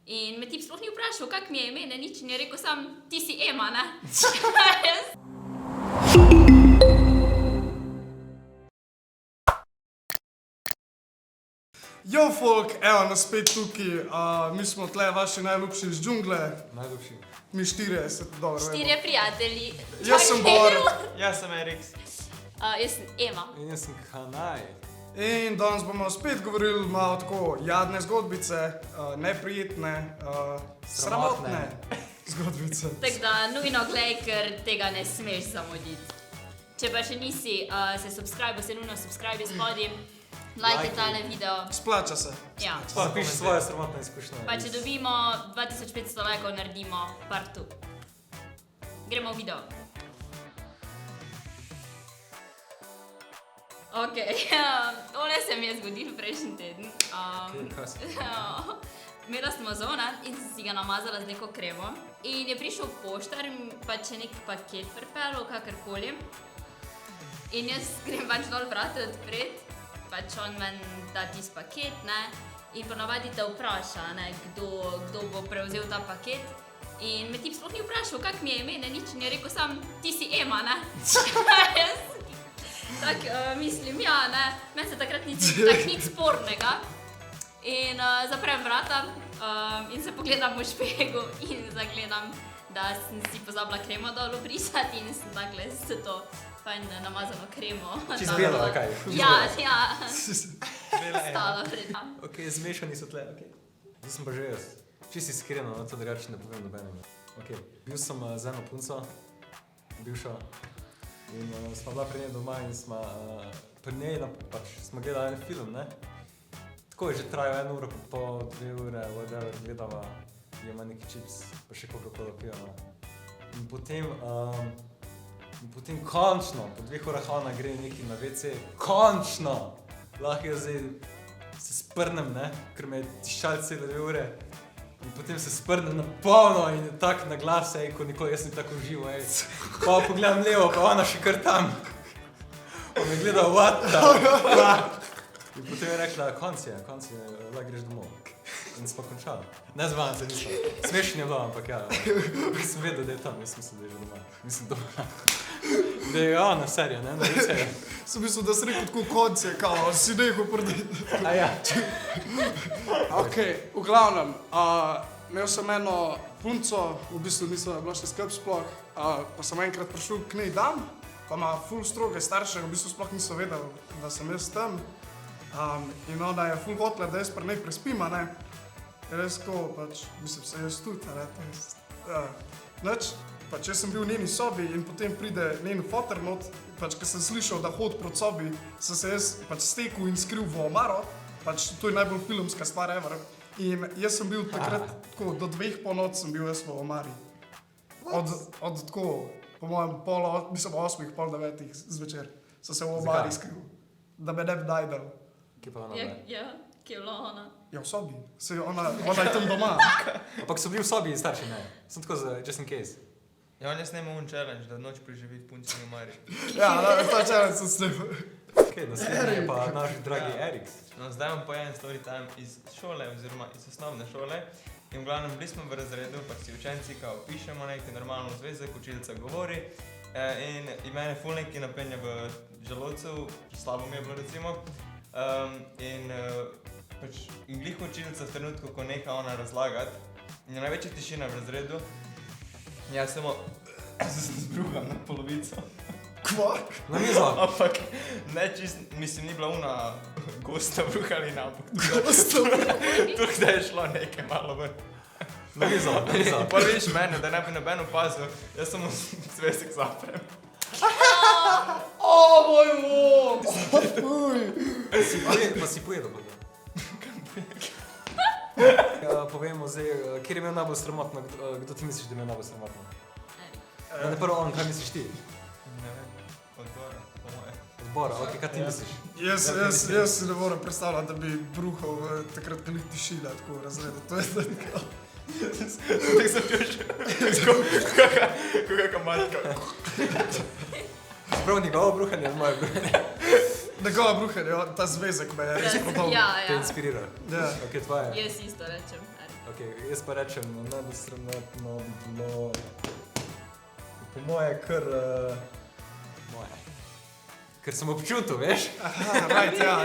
In me tip sploh ni vprašal, kak mi je ime, ne nič, in je rekel sam, ti si Ema, ne? Jo, folk, evo nas spet tukaj, mi smo tle vaši najljubši iz džungle. Najljubši. Mi štirje, se dobro vemo. Štirje prijatelji. Jaz sem Bor. Jaz sem Eriks. Jaz sem Ema. In jaz sem Kanaj. In danes bomo spet govorili malo tako jadne zgodbice, neprijetne, sramotne zgodbice. Tako da nujno glej, ker tega ne smeš zamuditi. Če pa še nisi se subscribe, se nujno subscribe spodaj, lajkaj tale video. Splača se. Ja. Pa piši svoje sramotne izkušnje. Pa če dobimo 2500 lajkov, naredimo part 2. Gremo v video. Ok, tole se mi je zgodilo prejšnji teden. Imela sem ozona in sem si ga namazala z neko kremo. In je prišel poštar in pač je nek paket pripeljal, kakorkoli. In jaz grem pač dol vrata odpret, pač on meni da tisti paket, ne. In ponavadi te vpraša, ne, kdo bo prevzel ta paket. In me tip sploh ni vprašal, kak mi je ime, ne nič, in je rekel sam, ti si Ema, ne. Tako mislim, ja, ne, meni se takrat nič spornega. In zaprem vrata in se pogledam v špegu in zagledam, da sem si pozabila kremo dol obrisati in sem takle s to fajn namazano kremo. Čist belo, ali kaj? Ja. Bela Ema. Stala pred tam. Ok, zmešani so tle, ok. Zdaj sem pa že jaz. Čisto iskreno, no, to drugače ne povem nobenemu. Ok, bil sem z eno punco, bivšo, in smo bila pri njej doma in smo pri njej, pač smo gledali en film, ne? Tako je že trajal 1 uro pa pol, 2 ure, whatever, gledava, jema neki čips, pa še Coca-Cola pijeva. In potem končno, po 2 urah ona gre neki na WC, končno! Lahko jaz zdaj se sprnem, ne, ker me je tiščal cele 2 ure. In potem se sprnem na polno in je tak na glas, ko nikoli jaz ni tako uživo, Pa pogledam levo, pa ona še kar tam. Pa me gleda, what the fuck? In potem je rekla, konc je, lahko greš domov. In smo končali. Ne zvanj se nisem. Smešen je bilo, ampak ja. Nisem vedel, da je tam, jaz mislim, da je že doma. Mislim, doma. Da je ona, serija, ne, na serija. Sem mislil, da si rekel tako konc je, kao, si nehal prditi. A ja. Ok, v glavnem, imel sem eno punco, v bistvu nisem bila še skrb sploh, pa sem enkrat prišel k njej dan, pa ima ful stroge starše, v bistvu sploh niso vedeli, da sem jaz tam. In ona je ful hotela, da jaz pri njej prespim, a ne. In jaz tako, pač, mislim, se jaz tudi, a ne, nič. Pač jaz sem bil v njeni sobi in potem pride njen foter not, pač ko sem slišal, da hodi proti sobi, sem se jaz pač stekel in skril v omaro, pač to je najbolj filmska stvar ever. In jaz sem bil takrat, tako, do 2 po noč sem bil jaz v omari. Od tako, po mojem, mislim, 8, pol 9 zvečer, sem se v omari skril, da me ne bi najdel. Kje pa ona bila? Ja, kje je bila ona? Ja, v sobi, se ona je tam doma. Ampak so bili v sobi starši, ne? Sem tako za just in case. Ja, on je snemal challenge, da noč preživi v punci v Mari. Ja, ta challenge sem snemal. Ok, naslednji je pa naš dragi Eriks. No, zdaj vam pa en story time iz šole, oziroma iz osnovne šole. In v glavnem, bili smo v razredu, pač si učenci, kao pišemo nekaj normalno zvezek, učilca govori. In mene ful nekaj napenja v želodcu, slabo mi je bilo recimo. In glih učilca v trenutku, ko neha ona razlagati, in je največja tišina v razredu. Jaz samo se zbruham na polovico. Kva? Na mizo? Ampak ne čist, mislim, ni bila una gosta bruhalina, ampak tukaj da je šlo nekaj malo ven. Na mizo. In pol vidiš mene, da ne bi noben opazil, jaz samo zvezek zaprem. O, moj bog! Pa si pojedel pa da. Povemo zdaj, kjer je imel najbolj sramotno, kdo ti misliš, da je imel najbolj sramotno? Erik. Ne prvo on, kaj misliš ti? Ne vem, odbora, po moje. Odbora, ok, kaj ti misliš? Jaz si ne morem predstavljati, da bi bruhal takrat, ko ni tišina, tako v razredu. To je tako. Tako sem pil še, kakaka matka. Prav njegovo bruhanje od moje bruhanje. Njegova bruhanja, ta zvezek me je res prodal. Ja, Te ja. inspirira. Ja. Ok, tvoje. Jaz isto rečem, Erik. Okay, jaz pa rečem, najbolj sramotno bilo, po moje, kar moje. Ker sem občutil, veš? Aha, right, ja.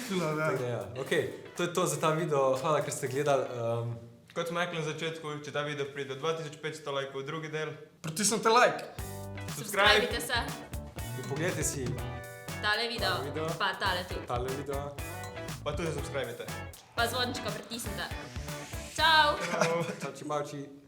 Filo, ja. Tako da ja. Okay, to je to za ta video, hvala, ker ste gledali. Kot smo rekli na začetku, če ta video pride do 2500 lajkov, drugi del, Pritisnite like. Subscribite se, In pogledajte si tale video, Tale video. pa tale tudi. tale video. pa tudi subscribite. Pa zvončka pritisnite. Ciao! Čau, čibavči.